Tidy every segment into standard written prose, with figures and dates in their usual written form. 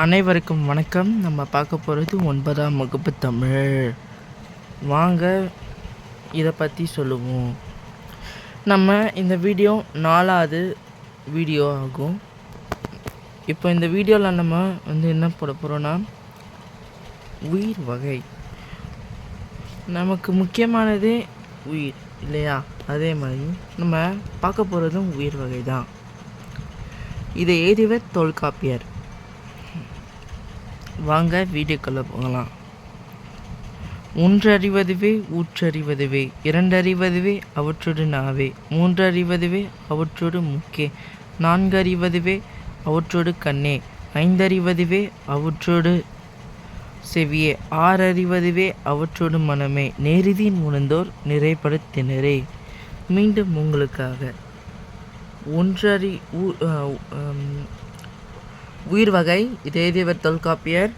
அனைவருக்கும் வணக்கம். நம்ம பார்க்க போகிறது 9ஆம் வகுப்பு தமிழ். வாங்க இதை பற்றி சொல்லுவோம். நம்ம இந்த வீடியோ 4வது வீடியோ ஆகும். இப்போ இந்த வீடியோவில் நம்ம என்ன போட போகிறோன்னா, உயிர் வகை. நமக்கு முக்கியமானதே உயிர் இல்லையா? அதே மாதிரி நம்ம பார்க்க போகிறதும் உயிர் வகை தான். இதை எழுதியவர் தொல்காப்பியர். வாங்க வீடியோக்குள்ளே போகலாம். ஒன்றறிவதுவே ஊற்றறிவதுவே, இரண்டறிவதுவே அவற்றோடு நாவே, மூன்றறிவதுவே அவற்றோடு மூக்கே, நான்கறிவதுவே அவற்றோடு கண்ணே, ஐந்தறிவதுவே அவற்றோடு செவியே, ஆறறிவதுவே அவற்றோடு மனமே, நேரிதின் உணர்ந்தோர் நிறைப்படுத்தினரே. மீண்டும் உங்களுக்காக உயிர் வகை. இதேதேவர் தொல்காப்பியர்.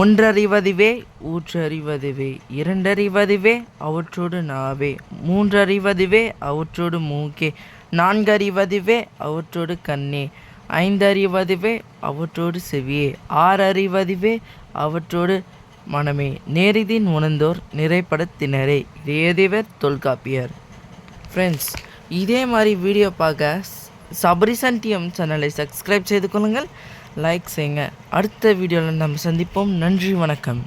ஒன்றறிவதுவே ஊற்றறிவதுவே, இரண்டறிவதுவே அவற்றோடு நாவே, மூன்றறிவதுவே அவற்றோடு மூக்கே, நான்கறிவதுவே அவற்றோடு கண்ணே, ஐந்தறிவதுவே அவற்றோடு செவியே, ஆறறிவதுவே அவற்றோடு மனமே, நேரிதின் உணர்ந்தோர் நிறைப்படுத்தினரே. இதேதேவர் தொல்காப்பியர். ஃப்ரெண்ட்ஸ், இதே மாதிரி வீடியோ பார்க்க சபரிசன் டிஎம் சேனலை சப்ஸ்கிரைப் செய்து கொள்ளுங்கள், லைக் செய்யுங்க. அடுத்த வீடியோவில் நம்ம சந்திப்போம். நன்றி, வணக்கம்.